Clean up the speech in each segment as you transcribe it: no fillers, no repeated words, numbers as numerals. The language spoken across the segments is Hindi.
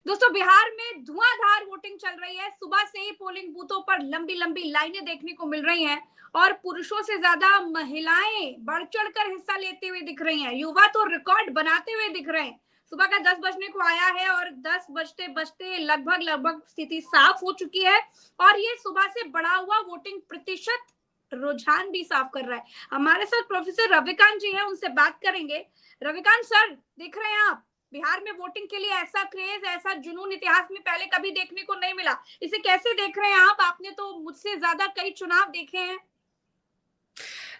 दोस्तों, बिहार में धुआंधार वोटिंग चल रही है। सुबह से ही पोलिंग बूथों पर लंबी लंबी लाइनें देखने को मिल रही हैं और पुरुषों से ज्यादा महिलाएं बढ़ चढ़कर हिस्सा लेते हुए दिख रही हैं। युवा तो रिकॉर्ड बनाते हुए दिख रहे हैं। सुबह का 10 बजने को आया है और 10 बजते बजते लगभग लगभग स्थिति साफ हो चुकी है और ये सुबह से बढ़ा हुआ वोटिंग प्रतिशत रुझान भी साफ कर रहा है। हमारे साथ प्रोफेसर रविकांत जी हैं, उनसे बात करेंगे। रविकांत सर, दिख रहे हैं आप? बिहार में वोटिंग के लिए ऐसा क्रेज, ऐसा जुनून इतिहास में पहले कभी देखने को नहीं मिला। इसे कैसे देख रहे हैं आप? आपने तो मुझसे ज्यादा कई चुनाव देखे हैं।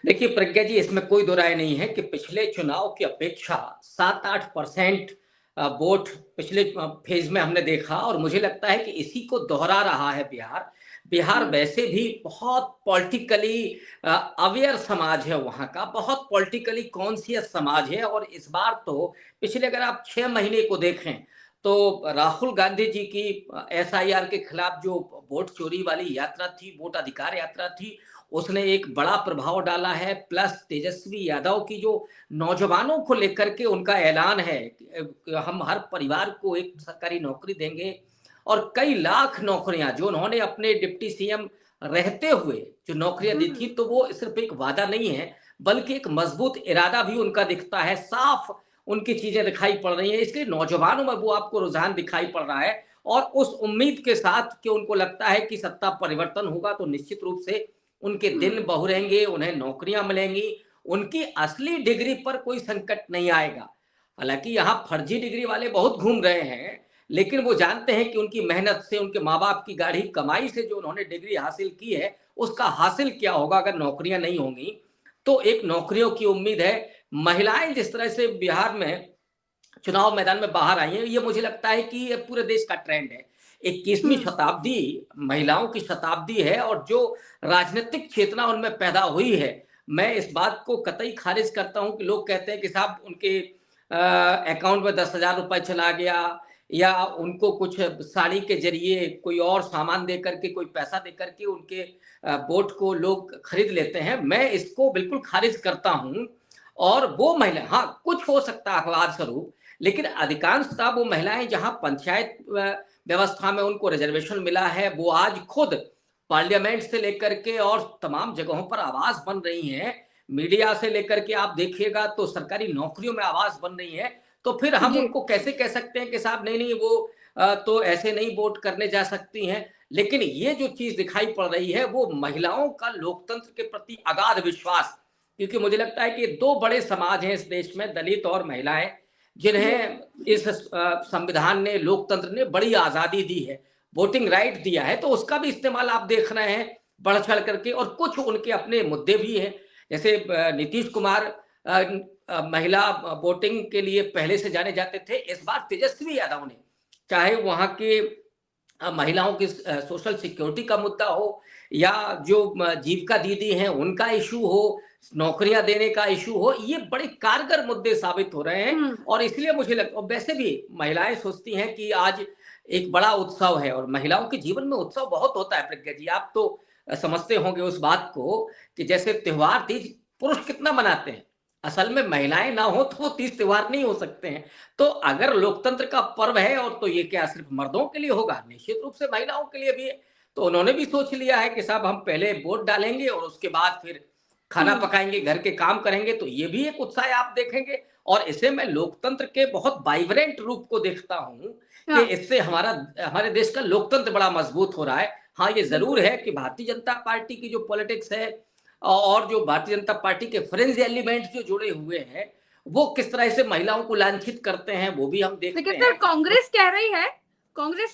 देखिए प्रज्ञा जी, इसमें कोई दो राय नहीं है कि पिछले चुनाव की अपेक्षा 7-8% वोट पिछले फेज में हमने देखा और मुझे लगता है कि इसी को दोहरा रहा है बिहार। बिहार वैसे भी बहुत पॉलिटिकली अवेयर समाज है, वहाँ का बहुत पॉलिटिकली कॉन्शियस समाज है। और इस बार तो पिछले अगर आप 6 महीने को देखें तो राहुल गांधी जी की एसआईआर के खिलाफ जो वोट चोरी वाली यात्रा थी, वोट अधिकार यात्रा थी, उसने एक बड़ा प्रभाव डाला है। प्लस तेजस्वी यादव की जो नौजवानों को लेकर के उनका ऐलान है कि हम हर परिवार को एक सरकारी नौकरी देंगे और कई लाख नौकरियां जो उन्होंने अपने डिप्टी सीएम रहते हुए जो नौकरियां दी थी, तो वो सिर्फ एक वादा नहीं है बल्कि एक मजबूत इरादा भी उनका दिखता है। साफ उनकी चीजें दिखाई पड़ रही हैं, इसलिए नौजवानों में वो आपको रुझान दिखाई पड़ रहा है। और उस उम्मीद के साथ कि उनको लगता है कि सत्ता परिवर्तन होगा तो निश्चित रूप से उनके दिन बहुरेंगे, उन्हें नौकरियां मिलेंगी, उनकी असली डिग्री पर कोई संकट नहीं आएगा। हालांकि यहाँ फर्जी डिग्री वाले बहुत घूम रहे हैं, लेकिन वो जानते हैं कि उनकी मेहनत से, उनके माँ बाप की गाढ़ी कमाई से जो उन्होंने डिग्री हासिल की है, उसका हासिल क्या होगा अगर नौकरियां नहीं होंगी। तो एक नौकरियों की उम्मीद है। महिलाएं जिस तरह से बिहार में चुनाव मैदान में बाहर आई है, ये मुझे लगता है कि ये पूरे देश का ट्रेंड है। 21वीं शताब्दी महिलाओं की शताब्दी है और जो राजनीतिक चेतना उनमें पैदा हुई है, मैं इस बात को कतई खारिज करता हूं कि लोग कहते हैं कि साहब उनके अकाउंट में 10,000 रुपए चला गया या उनको कुछ साड़ी के जरिए कोई और सामान दे करके, कोई पैसा दे करके उनके वोट को लोग खरीद लेते हैं। मैं इसको बिल्कुल खारिज करता हूं। और वो महिला, हाँ कुछ हो सकता है अपवाद स्वरूप, लेकिन अधिकांशतः वो महिलाएं जहां पंचायत व्यवस्था में उनको रिजर्वेशन मिला है, वो आज खुद पार्लियामेंट से लेकर के और तमाम जगहों पर आवाज बन रही हैं। मीडिया से लेकर के आप देखिएगा तो सरकारी नौकरियों में आवाज बन रही है। तो फिर हम जी। उनको कैसे कह सकते हैं कि साहब नहीं नहीं वो तो ऐसे नहीं वोट करने जा सकती हैं। लेकिन ये जो चीज दिखाई पड़ रही है वो महिलाओं का लोकतंत्र के प्रति अगाध विश्वास, क्योंकि मुझे लगता है कि दो बड़े समाज हैं इस देश में, दलित और महिलाएं, जिन्हें इस संविधान ने, लोकतंत्र ने बड़ी आजादी दी है, वोटिंग राइट दिया है, तो उसका भी इस्तेमाल आप देख रहे हैं बढ़ चढ़ करके। और कुछ उनके अपने मुद्दे भी हैं, जैसे नीतीश कुमार महिला वोटिंग के लिए पहले से जाने जाते थे। इस बार तेजस्वी यादव ने, चाहे वहां के महिलाओं की सोशल सिक्योरिटी का मुद्दा हो या जो जीविका दीदी हैं उनका इशू हो, नौकरियां देने का इशू हो, ये बड़े कारगर मुद्दे साबित हो रहे हैं। और इसलिए मुझे लगता, और वैसे भी महिलाएं सोचती हैं कि आज एक बड़ा उत्सव है और महिलाओं के जीवन में उत्सव बहुत होता है। प्रज्ञा जी, आप तो समझते होंगे उस बात को कि जैसे त्योहार तीज पुरुष कितना मनाते हैं, असल में महिलाएं ना हो तो वो तीज त्योहार नहीं हो सकते हैं। तो अगर लोकतंत्र का पर्व है और तो ये क्या सिर्फ मर्दों के लिए होगा, निश्चित रूप से महिलाओं के लिए भी है। तो उन्होंने भी सोच लिया है कि साहब हम पहले वोट डालेंगे और उसके बाद फिर खाना पकाएंगे, घर के काम करेंगे। तो ये भी एक उत्साह आप देखेंगे और इसे मैं लोकतंत्र के बहुत वाइब्रेंट रूप को देखता हूँ कि इससे हमारे देश का लोकतंत्र बड़ा मजबूत हो रहा है। हाँ, ये जरूर है कि भारतीय जनता पार्टी की जो पॉलिटिक्स है और जो भारतीय जनता पार्टी के फ्रेंज एलिमेंट जो जुड़े हुए हैं, वो किस तरह से महिलाओं को लांछित करते हैं, वो भी हम देखते लेकिन सर, हैं। कांग्रेस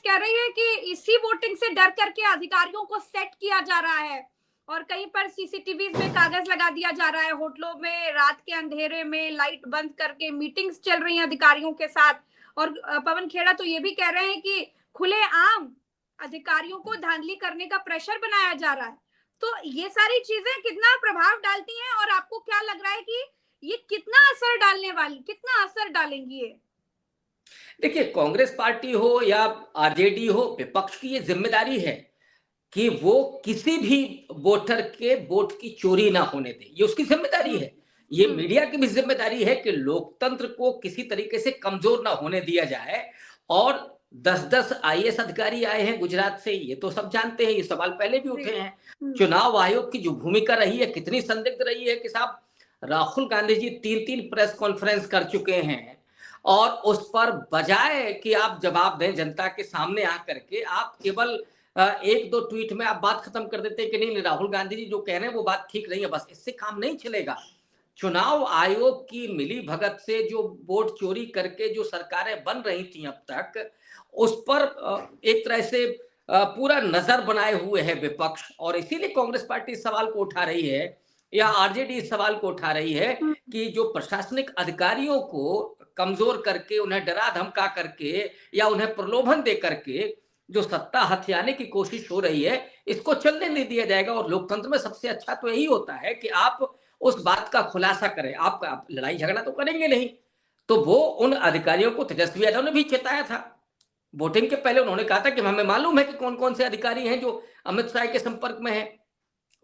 कह रही है कि इसी वोटिंग से डर करके अधिकारियों को सेट किया जा रहा है और कहीं पर सीसीटीवी में कागज लगा दिया जा रहा है। होटलों में रात के अंधेरे में लाइट बंद करके मीटिंग्स चल रही हैं अधिकारियों के साथ। और पवन खेड़ा तो ये भी कह रहे हैं कि खुलेआम अधिकारियों को धांधली करने का प्रेशर बनाया जा रहा है। तो ये सारी चीजें कितना प्रभाव डालती हैं और आपको क्या लग रहा है कि ये कितना असर डालेंगी ये? देखिए, कांग्रेस पार्टी हो या आरजेडी हो, विपक्ष की ये जिम्मेदारी है कि वो किसी भी वोटर के वोट की चोरी ना होने दे, ये उसकी जिम्मेदारी है। ये मीडिया की भी जिम्मेदारी है कि लोकतंत्र को किसी तरीके से कमजोर ना होने दिया जाए। और 10-10 आईएएस अधिकारी आए हैं गुजरात से, ये तो सब जानते हैं, ये सवाल पहले भी उठे हैं। जी। चुनाव आयोग की जो भूमिका रही है कितनी संदिग्ध रही है कि साहब राहुल गांधी जी 3-3 प्रेस कॉन्फ्रेंस कर चुके हैं और उस पर बजाय कि आप जवाब दें जनता के सामने आकर के, आप केवल 1-2 ट्वीट में आप बात खत्म कर देते हैं कि नहीं राहुल गांधी जी जो कह रहे हैं वो बात ठीक नहीं है, बस इससे काम नहीं चलेगा। चुनाव आयोग की मिली भगत से जो वोट चोरी करके जो सरकारें बन रही थी अब तक, उस पर एक तरह से पूरा नजर बनाए हुए है विपक्ष, और इसीलिए कांग्रेस पार्टी इस सवाल को उठा रही है या आरजेडी इस सवाल को उठा रही है कि जो प्रशासनिक अधिकारियों को कमजोर करके, उन्हें डरा धमका करके या उन्हें प्रलोभन दे करके जो सत्ता हथियाने की कोशिश हो रही है, इसको चलने नहीं दिया जाएगा। और लोकतंत्र में सबसे अच्छा तो यही होता है कि आप उस बात का खुलासा करें। आप लड़ाई झगड़ा तो करेंगे नहीं। तो वो उन अधिकारियों को तेजस्वी यादव ने भी चेताया था वोटिंग के पहले, उन्होंने कहा था कि हमें मालूम है कि कौन कौन से अधिकारी हैं जो अमित शाह के संपर्क में हैं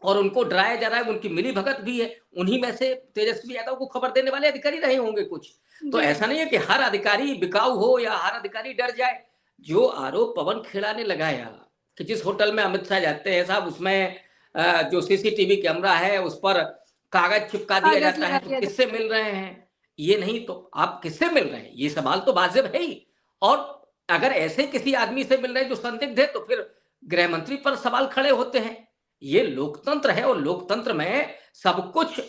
और उनको डराया जा रहा है, उनकी मिली भगत भी है। उन्हीं में से तेजस्वी यादव को खबर देने वाले अधिकारी रहे होंगे कुछ। तो ऐसा नहीं है कि हर अधिकारी बिकाऊ हो या हर अधिकारी डर जाए। जो आरोप पवन खेड़ा ने लगाया कि जिस होटल में अमित शाह जाते हैं साहब, उसमें जो सीसीटीवी कैमरा है उस पर कागज चिपका दिया जाता है, तो किससे मिल रहे हैं? ये नहीं तो आप किससे मिल रहे हैं? ये सवाल तो वाजिब है ही। और अगर ऐसे किसी आदमी से मिल रहे हैं जो संदिग्ध है, तो फिर गृह मंत्री पर सवाल खड़े होते हैं। ये लोकतंत्र है और लोकतंत्र में सब कुछ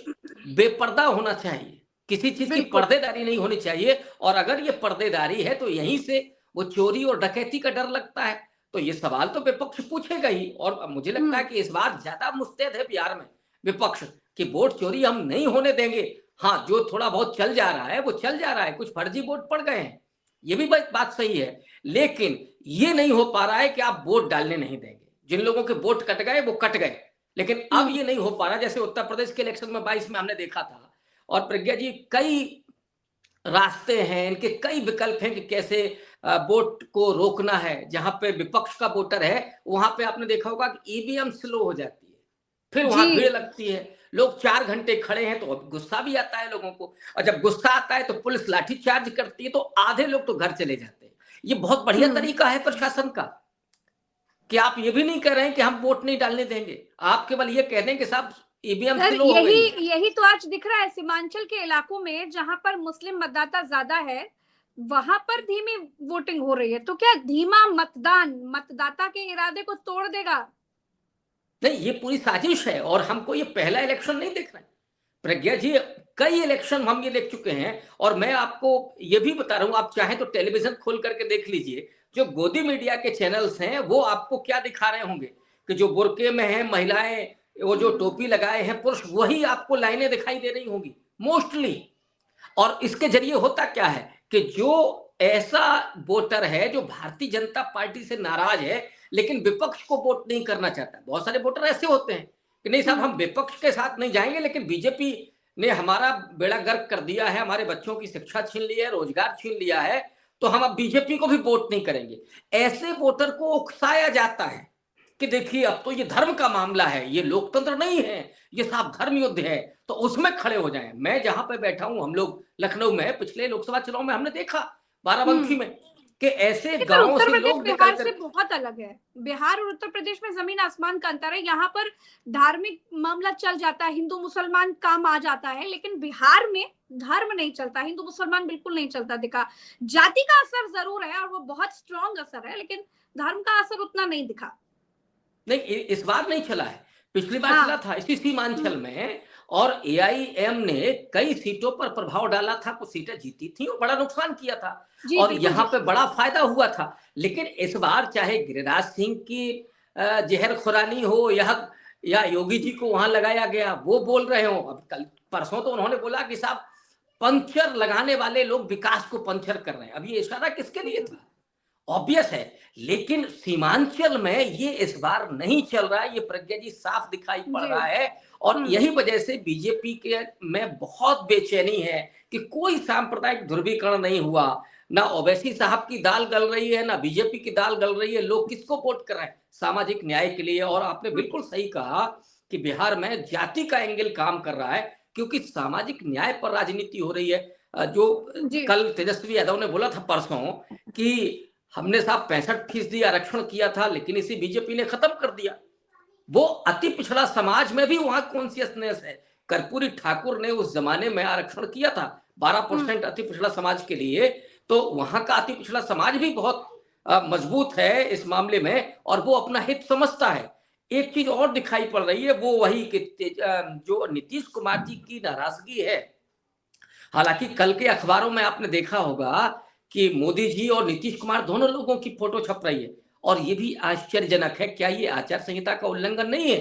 बेपर्दा होना चाहिए, किसी चीज की पर्देदारी नहीं होनी चाहिए। और अगर ये पर्देदारी है तो यहीं से वो चोरी और डकैती का डर लगता है। तो ये सवाल तो विपक्ष पूछेगा ही, और मुझे लगता है कि इस बार ज्यादा मुस्तैद है बिहार में विपक्ष कि वोट चोरी हम नहीं होने देंगे। हाँ, जो थोड़ा बहुत चल जा रहा है वो चल जा रहा है, कुछ फर्जी वोट पड़ गए हैं, ये भी बात सही है, लेकिन ये नहीं हो पा रहा है कि आप वोट डालने नहीं देंगे। जिन लोगों के वोट कट गए वो कट गए, लेकिन अब ये नहीं हो पा रहा। जैसे उत्तर प्रदेश के इलेक्शन में 22 में हमने देखा था, और प्रज्ञा जी कई रास्ते हैं, इनके कई विकल्प हैं कि कैसे वोट को रोकना है। जहां पे विपक्ष का वोटर है वहां पे आपने देखा होगा कि ईवीएम स्लो हो जाती है, फिर वहां भीड़ लगती है, लोग 4 घंटे खड़े हैं, तो गुस्सा भी आता है लोगों को, और जब गुस्सा आता है तो पुलिस लाठी चार्ज करती है, तो आधे लोग तो घर चले जाते हैं। ये बहुत बढ़िया तरीका है प्रशासन का कि आप ये भी नहीं कह रहे हैं कि हम वोट नहीं डालने देंगे, आप केवल ये कह दें कि साहब ईवीएम स्लो हो गई है। यही तो आज दिख रहा है सीमांचल के इलाकों में, जहां पर मुस्लिम मतदाता ज्यादा है, वहां पर धीमी वोटिंग हो रही है। तो क्या धीमा मतदान मतदाता के इरादे को तोड़ देगा? नहीं, ये पूरी साजिश है, और हमको ये पहला इलेक्शन नहीं देख रहे हैं प्रज्ञा जी, कई इलेक्शन हम ये देख चुके हैं। और मैं आपको ये भी बता रहा हूं, आप चाहें तो टेलीविजन खोल करके देख लीजिए, जो गोदी मीडिया के चैनल्स हैं वो आपको क्या दिखा रहे होंगे कि जो बुर्के में है महिलाएं, वो जो टोपी लगाए हैं पुरुष, वही आपको लाइनें दिखाई दे रही होंगी मोस्टली। और इसके जरिए होता क्या है कि जो ऐसा वोटर है जो भारतीय जनता पार्टी से नाराज है लेकिन विपक्ष को वोट नहीं करना चाहता, बहुत सारे वोटर ऐसे होते हैं कि नहीं साहब हम विपक्ष के साथ नहीं जाएंगे, लेकिन बीजेपी ने हमारा बेड़ा गर्क कर दिया है, हमारे बच्चों की शिक्षा छीन ली है, रोजगार छीन लिया है, तो हम अब बीजेपी को भी वोट नहीं करेंगे। ऐसे वोटर को उकसाया जाता है कि देखिए अब तो ये धर्म का मामला है, ये लोकतंत्र नहीं है, ये साहब धर्म युद्ध है, तो उसमें खड़े हो जाएं। मैं जहां पे बैठा हूं, हम लोग लखनऊ में पिछले लोकसभा चुनाव में हमने देखा बाराबंकी में कि ऐसे गांवों से लोग बिहार से बहुत अलग है। बिहार और उत्तर प्रदेश में जमीन आसमान का अंतर है। यहाँ पर धार्मिक मामला चल जाता है, हिंदू मुसलमान काम आ जाता है, लेकिन बिहार में धर्म नहीं चलता, हिंदू मुसलमान बिल्कुल नहीं चलता दिखा। जाति का असर जरूर है और वो बहुत स्ट्रॉन्ग असर है, लेकिन धर्म का असर उतना नहीं दिखा। नहीं, इस बार नहीं चला है, पिछली बार चला था इसी सीमांचल में, और एआईएम ने कई सीटों पर प्रभाव डाला था, कुछ सीटें जीती थी और बड़ा नुकसान किया था, और यहाँ पे बड़ा फायदा हुआ था। लेकिन इस बार चाहे गिरिराज सिंह की जहर खुरानी हो या योगी जी को वहां लगाया गया, वो बोल रहे हो। अब कल परसों तो उन्होंने बोला कि साहब पंचर लगाने वाले लोग विकास को पंचर कर रहे हैं। अब ये इशारा किसके लिए था? ऑब्वियस है, लेकिन सीमांचल में ये इस बार नहीं चल रहा है, ये प्रज्ञा जी साफ दिखाई पड़ रहा है। और यही वजह से बीजेपी के में बहुत बेचैनी है कि कोई सांप्रदायिक ध्रुवीकरण नहीं हुआ, ना ओवैसी साहब की दाल गल रही है, ना बीजेपी की दाल गल रही है। लोग किसको वोट कर रहे हैं? सामाजिक न्याय के लिए। और आपने बिल्कुल सही कहा कि बिहार में जाति का एंगल काम कर रहा है, क्योंकि सामाजिक न्याय पर राजनीति हो रही है। जो कल तेजस्वी यादव ने बोला था परसों कि हमने साहब 65% आरक्षण किया था, लेकिन इसी बीजेपी ने खत्म कर दिया। वो अति पिछड़ा समाज में भी वहां कॉन्शियसनेस है। कर्पूरी ठाकुर ने उस जमाने में आरक्षण किया था 12% अति पिछड़ा समाज के लिए, तो वहां का अति पिछड़ा समाज भी बहुत मजबूत है इस मामले में, और वो अपना हित समझता है। एक चीज और दिखाई पड़ रही है, वो वही कि जो नीतीश कुमार जी की नाराजगी है। हालांकि कल के अखबारों में आपने देखा होगा कि मोदी जी और नीतीश कुमार दोनों लोगों की फोटो छप रही है, और ये भी आश्चर्यजनक है। क्या ये आचार संहिता का उल्लंघन नहीं है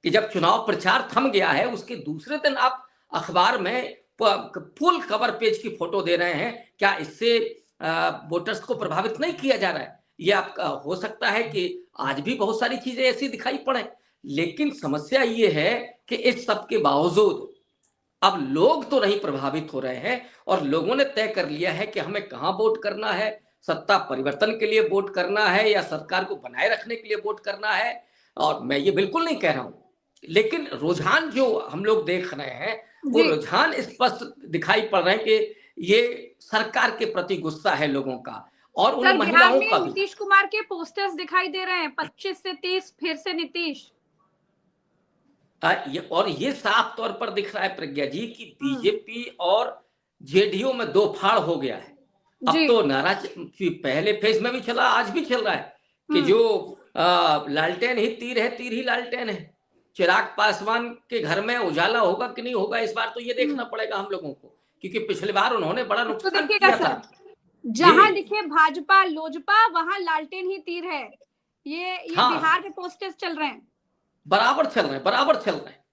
कि जब चुनाव प्रचार थम गया है उसके दूसरे दिन आप अखबार में फुल कवर पेज की फोटो दे रहे हैं? क्या इससे वोटर्स को प्रभावित नहीं किया जा रहा है? ये आपका हो सकता है कि आज भी बहुत सारी चीजें ऐसी दिखाई पड़े, लेकिन समस्या ये है कि इस सब के बावजूद अब लोग तो नहीं प्रभावित हो रहे हैं, और लोगों ने तय कर लिया है कि हमें कहां वोट करना है, सत्ता परिवर्तन के लिए वोट करना है या सरकार को बनाए रखने के लिए वोट करना है। और मैं ये बिल्कुल नहीं कह रहा हूं, लेकिन रुझान जो हम लोग देख रहे हैं वो रुझान स्पष्ट दिखाई पड़ रहे हैं कि ये सरकार के प्रति गुस्सा है लोगों का, और उन महिलाओं का भी। नीतीश कुमार के पोस्टर्स दिखाई दे रहे हैं 25 से 30 फिर से नीतीश। और ये साफ तौर पर दिख रहा है प्रज्ञा जी कि बीजेपी और जेडीयू में दो फाड़ हो गया है। अब तो नाराज पहले फेज में भी चला, आज भी चल रहा है कि जो लालटेन ही तीर है, तीर ही लालटेन है। चिराग पासवान के घर में उजाला होगा कि नहीं होगा इस बार तो ये देखना पड़ेगा हम लोगों को, क्योंकि पिछली बार उन्होंने बड़ा नुकसान किया था। जहां दिखे भाजपा लोजपा वहां लालटेन ही तीर है। ये बिहार के पोस्टर्स चल रहे हैं, बराबर चल रहे हैं।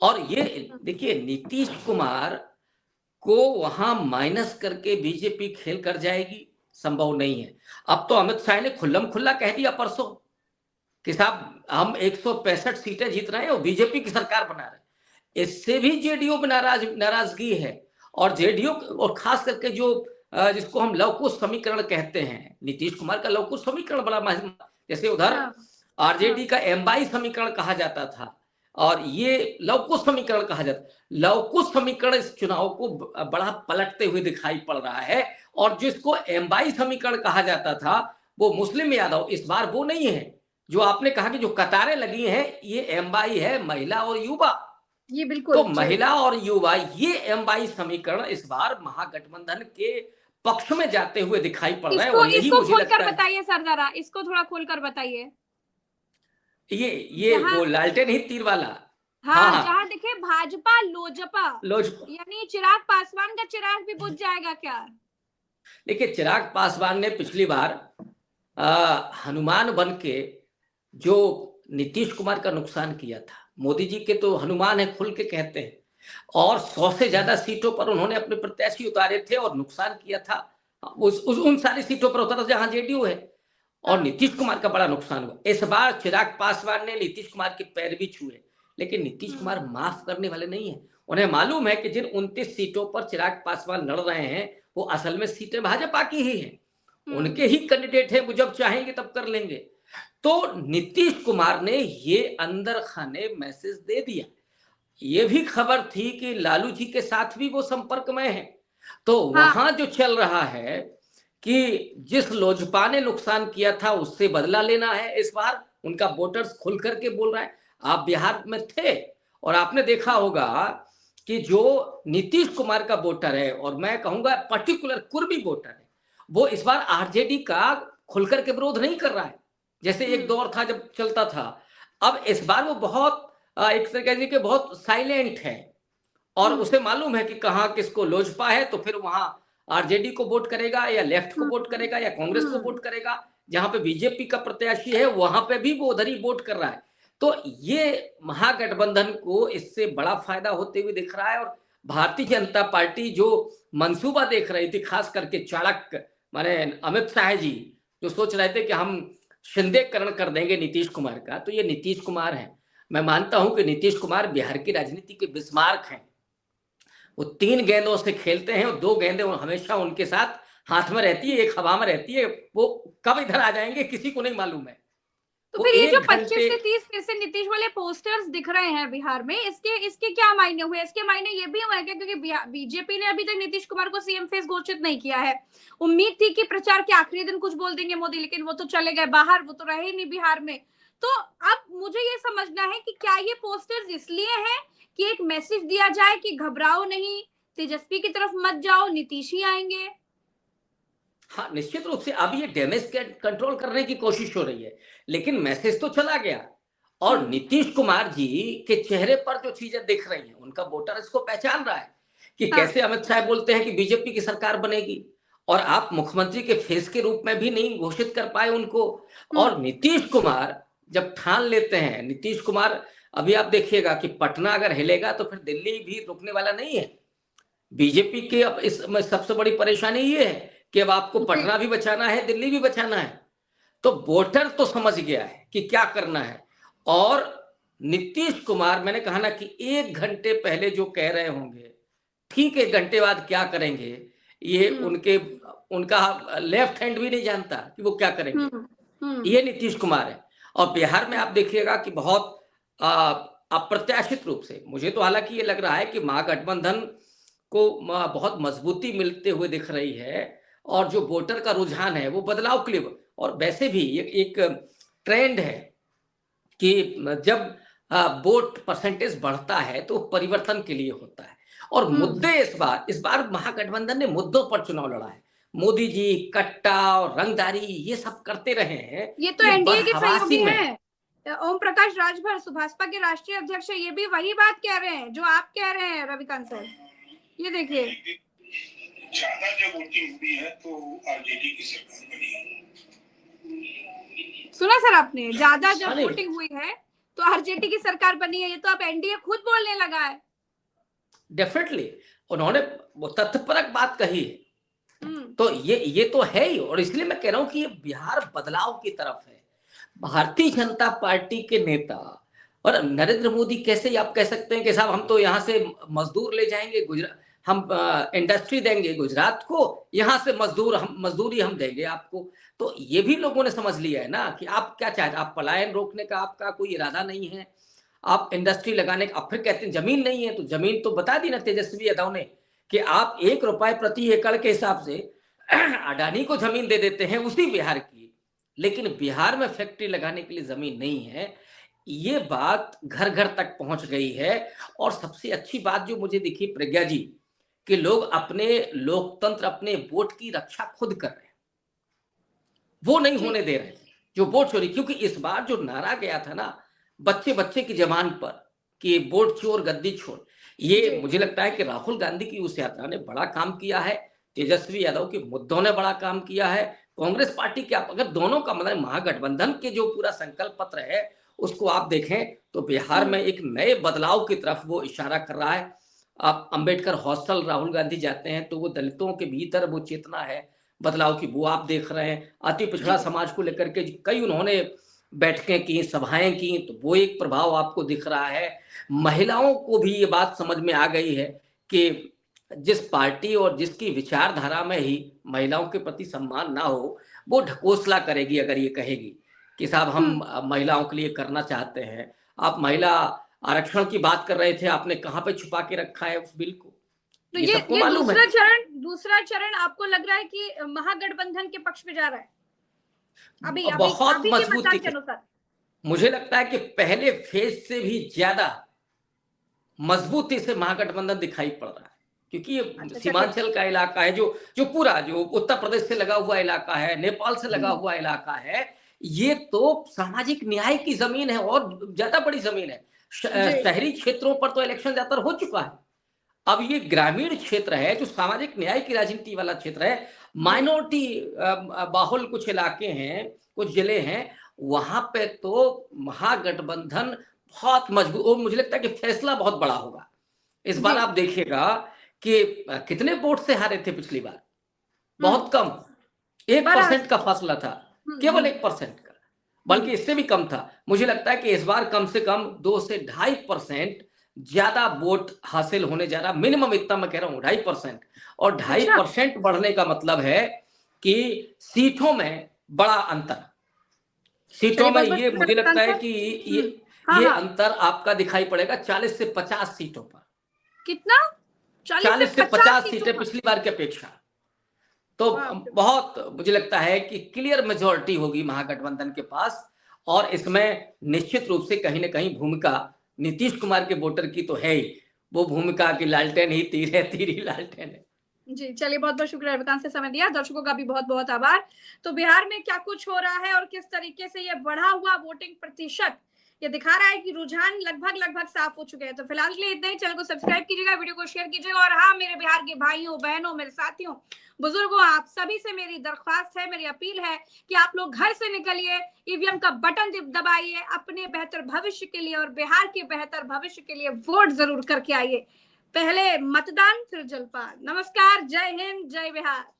और ये देखिए नीतीश कुमार को वहां माइनस करके बीजेपी खेल कर जाएगी, संभव नहीं है। अब तो अमित शाह ने खुल्लम खुल्ला कह दिया परसों कि साहब हम 165 सीटें जीत रहे हैं और बीजेपी की सरकार बना रहे हैं। इससे भी जेडीयू में नाराजगी है, और जेडीयू और खास करके जो जिसको हम लवकुश समीकरण कहते हैं, नीतीश कुमार का लवकुश समीकरण बड़ा, जैसे उधर आरजेडी का एम्बाई समीकरण कहा जाता था, और ये लवकुश समीकरण कहा जाता। लवकुश समीकरण इस चुनाव को बड़ा पलटते हुए दिखाई पड़ रहा है, और जिसको एम्बाई समीकरण कहा जाता था वो मुस्लिम यादव, इस बार वो नहीं है। जो आपने कहा कि जो कतारें लगी हैं ये एम्बाई है, महिला और युवा। ये बिल्कुल तो महिला और युवा, ये एम्बाई समीकरण इस बार महागठबंधन के पक्ष में जाते हुए दिखाई पड़ रहे हैं। इसको खोलकर बताइए सर, जरा इसको थोड़ा खोलकर बताइए। ये वो लालटेन ही तीर वाला। हाँ, जहाँ दिखे भाजपा लोजपा, यानी चिराग पासवान का चिराग भी बुझ जाएगा क्या? देखिए चिराग पासवान ने पिछली बार हनुमान बन के जो नीतीश कुमार का नुकसान किया था, मोदी जी के तो हनुमान है खुल के कहते हैं, और 100 से ज्यादा सीटों पर उन्होंने अपने प्रत्याशी उतारे थे और नुकसान किया था। उन सारी सीटों पर उतारा जहां जेडीयू है, और नीतीश कुमार का बड़ा नुकसान हुआ। इस बार चिराग पासवान ने नीतीश कुमार के पैर भी छुए, लेकिन नीतीश कुमार माफ करने वाले नहीं है। उन्हें मालूम है कि जिन 29 सीटों पर चिराग पासवान लड़ रहे हैं वो असल में सीटें भाजपा की ही हैं, उनके ही कैंडिडेट हैं, वो जब चाहेंगे तब कर लेंगे। तो नीतीश कुमार ने ये अंदर खाने मैसेज दे दिया। ये भी खबर थी कि लालू जी के साथ भी वो संपर्क में है, तो वहां जो चल रहा है कि जिस लोजपा ने नुकसान किया था उससे बदला लेना है इस बार। उनका वोटर्स खुल करके बोल रहा है। आप बिहार में थे और आपने देखा होगा कि जो नीतीश कुमार का वोटर है, और मैं कहूंगा पर्टिकुलर कुर्मी वोटर है, वो इस बार आरजेडी का खुलकर के विरोध नहीं कर रहा है जैसे एक दौर था जब चलता था। अब इस बार वो बहुत एक तरीके के बहुत साइलेंट है, और उसे मालूम है कि कहाँ किसको लोजपा है तो फिर वहां आरजेडी को वोट करेगा या लेफ्ट को वोट करेगा या कांग्रेस को वोट करेगा। जहां पे बीजेपी का प्रत्याशी है वहां पे भी वो उधर ही वोट कर रहा है। तो ये महागठबंधन को इससे बड़ा फायदा होते हुए दिख रहा है। और भारतीय जनता पार्टी जो मंसूबा देख रही थी, खास करके चाणक्य माने अमित शाह जी जो सोच रहे थे कि हम शिंदेकरण कर देंगे नीतीश कुमार का, तो ये नीतीश कुमार है। मैं मानता हूं कि नीतीश कुमार बिहार की राजनीति के बिस्मार्क हैं। वो 3 गेंदों से खेलते हैं और 2 गेंदें हमेशा उनके साथ हाथ में रहती है, एक हवा में रहती है। वो कब इधर आ जाएंगे किसी को नहीं मालूम है। तो वो फिर ये जो एक 25 घंटे से 30 फिर से नीतीश वाले पोस्टर्स दिख रहे हैं बिहार में, इसके इसके क्या मायने हुए? इसके मायने ये भी हुए क्या, क्योंकि बीजेपी ने अभी तक नीतीश कुमार को सीएम फेस घोषित नहीं किया है। उम्मीद थी कि प्रचार के आखिरी दिन कुछ बोल देंगे मोदी, लेकिन वो तो चले गए बाहर, वो तो रहे ही नहीं बिहार में। तो अब मुझे ये समझना है कि क्या ये पोस्टर्स इसलिए हैं कि एक मैसेज दिया जाए कि घबराओ नहीं, तेजस्वी की तरफ मत जाओ, नीतीश ही आएंगे? हाँ, निश्चित रूप से अब ये डैमेज कंट्रोल करने की कोशिश हो रही है, लेकिन मैसेज तो चला गया। और नीतीश कुमार जी के चेहरे पर जो चीजें दिख रही हैं, उनका वोटर इसको पहचान रहा है कि हाँ। कैसे अमित शाह बोलते हैं कि बीजेपी की सरकार बनेगी, और आप मुख्यमंत्री के फेस के रूप में भी नहीं घोषित कर पाए उनको। और नीतीश कुमार जब ठान लेते हैं, नीतीश कुमार अभी आप देखिएगा कि पटना अगर हिलेगा तो फिर दिल्ली भी रुकने वाला नहीं है। बीजेपी के अब इस सबसे बड़ी परेशानी ये है कि अब आपको पटना भी बचाना है, दिल्ली भी बचाना है। तो वोटर तो समझ गया है कि क्या करना है। और नीतीश कुमार, मैंने कहा ना कि 1 घंटे पहले जो कह रहे होंगे, ठीक 1 घंटे बाद क्या करेंगे, ये उनका लेफ्ट हैंड भी नहीं जानता कि वो क्या करेंगे। ये नीतीश कुमार है। और बिहार में आप देखिएगा कि बहुत अप्रत्याशित रूप से, मुझे तो हालांकि ये लग रहा है कि महागठबंधन को बहुत मजबूती मिलते हुए दिख रही है, और जो वोटर का रुझान है वो बदलाव के लिए, और वैसे भी एक ट्रेंड है कि जब वोट परसेंटेज बढ़ता है तो परिवर्तन के लिए होता है। और मुद्दे इस बार महागठबंधन ने मुद्दों पर चुनाव लड़ा है। मोदी जी कट्टा और रंगदारी ये सब करते रहे हैं। ये तो एनडीए के बदहवासी सहयोगी में हैं। ओम प्रकाश राजभर भाजपा के राष्ट्रीय अध्यक्ष है, ये भी वही बात कह रहे हैं जो आप कह रहे हैं रविकांत सर। ये देखिए, ज्यादा जब वोटिंग हुई है तो आरजेडी की सरकार बनी है। सुना सर आपने, ज्यादा जब वोटिंग हुई है तो आरजेडी की सरकार बनी है, ये तो अब एनडीए खुद बोलने लगा है। डेफिनेटली उन्होंने वो तथ्यपरक बात कही है। तो ये तो है ही, और इसलिए मैं कह रहा हूं कि ये बिहार बदलाव की तरफ है। भारतीय जनता पार्टी के नेता और नरेंद्र मोदी कैसे आप कह सकते हैं कि साहब हम तो यहाँ से मजदूर ले जाएंगे गुजरात, हम इंडस्ट्री देंगे गुजरात को, यहाँ से मजदूरी हम देंगे आपको। तो ये भी लोगों ने समझ लिया है ना कि आप क्या चाहते हैं, आप पलायन रोकने का आपका कोई इरादा नहीं है, आप इंडस्ट्री लगाने का। अब फिर कहते हैं जमीन नहीं है, तो जमीन तो बता दी ना तेजस्वी यादव ने कि आप 1 रुपए प्रति एकड़ के हिसाब से अडानी को जमीन दे देते हैं, उसी बिहार की। लेकिन बिहार में फैक्ट्री लगाने के लिए जमीन नहीं है। ये बात घर घर तक पहुंच गई है। और सबसे अच्छी बात जो मुझे दिखी प्रज्ञा जी, कि लोग अपने लोकतंत्र, अपने वोट की रक्षा खुद कर रहे हैं, वो नहीं होने दे रहे हैं जो वोट चोरी। क्योंकि इस बार जो नारा गया था ना बच्चे बच्चे की जबान पर कि वोट चोर गद्दी छोड़, ये मुझे लगता है कि राहुल गांधी की उस यात्रा ने बड़ा काम किया है, तेजस्वी यादव के मुद्दों ने बड़ा काम किया है, कांग्रेस पार्टी के, आप अगर दोनों का मतलब महागठबंधन के जो पूरा संकल्प पत्र है उसको आप देखें तो बिहार में एक नए बदलाव की तरफ वो इशारा कर रहा है। आप अंबेडकर हॉस्टल राहुल गांधी जाते हैं तो वो दलितों के भीतर वो चेतना है बदलाव की, वो आप देख रहे हैं। अति पिछड़ा समाज को लेकर के कई उन्होंने बैठकें की, सभाएं की, तो वो एक प्रभाव आपको दिख रहा है। महिलाओं को भी ये बात समझ में आ गई है कि जिस पार्टी और जिसकी विचारधारा में ही महिलाओं के प्रति सम्मान ना हो, वो ढकोसला करेगी अगर ये कहेगी कि साहब हम महिलाओं के लिए करना चाहते हैं। आप महिला आरक्षण की बात कर रहे थे, आपने कहां पे छुपा के रखा है उस बिल को, तो ये दूसरा चरण आपको लग रहा है कि महागठबंधन के पक्ष में जा रहा है अभी बहुत अभी मजबूती के अनुसार? मुझे लगता है कि पहले फेज से भी ज्यादा मजबूती से महागठबंधन दिखाई पड़ रहा है, क्योंकि ये सीमांचल का इलाका है, जो पूरा जो उत्तर प्रदेश से लगा हुआ इलाका है, नेपाल से लगा हुआ इलाका है, ये तो सामाजिक न्याय की जमीन है और ज्यादा बड़ी जमीन है। शहरी क्षेत्रों पर तो इलेक्शन ज्यादातर हो चुका है, अब ये ग्रामीण क्षेत्र है जो सामाजिक न्याय की राजनीति वाला क्षेत्र है। माइनॉरिटी बाहुल कुछ इलाके हैं, कुछ जिले हैं, वहां पे तो महागठबंधन बहुत मजबूत, और मुझे लगता है कि फैसला बहुत बड़ा होगा इस बार। आप देखिएगा कि कितने वोट से हारे थे पिछली बार, बहुत कम, 1% का फासला था, केवल 1% का, बल्कि इससे भी कम था। मुझे लगता है कि इस बार कम से कम 2 से 2.5% ज्यादा वोट हासिल होने जा रहा, मिनिमम इतना मैं कह रहा हूं 2.5%। और 2.5% बढ़ने का मतलब है कि सीटों में बड़ा अंतर, सीटों में बहुत बहुत ये शुक्रिया मुझे लगता है सर। कि हाँ ये हाँ, अंतर आपका दिखाई पड़ेगा 40 से 50 सीटों पर। कितना? 40 से 50 50 सीटों सीटें पर? पिछली बार की अपेक्षा। तो बाप रे बाप। बहुत मुझे लगता है कि क्लियर मेजॉरिटी होगी महागठबंधन के पास, और इसमें निश्चित रूप से कहीं न कहीं भूमिका नीतीश कुमार के वोटर की तो है ही। वो भूमिका की लालटेन ही तीर है, तीर ही लालटेन है। जी, चलिए बहुत बहुत शुक्रिया रविकांत से समय दिया। दर्शकों का भी बहुत बहुत आभार। तो बिहार में क्या कुछ हो रहा है और किस तरीके से ये बढ़ा हुआ वोटिंग प्रतिशत ये दिखा रहा है कि रुझान लगभग लगभग साफ हो चुके हैं। तो फिलहाल के लिए इतना ही। चैनल को सब्सक्राइब कीजिएगा, वीडियो को शेयर कीजिएगा, और हाँ, मेरे बिहार के भाइयों बहनों, मेरे साथियों, बुजुर्गों, आप सभी से मेरी दरख्वास्त है, मेरी अपील है कि आप लोग घर से निकलिए, ईवीएम का बटन दबाइए, अपने बेहतर भविष्य के लिए और बिहार के बेहतर भविष्य के लिए वोट जरूर करके आइए। पहले मतदान फिर जलपान। नमस्कार, जय हिंद, जय बिहार।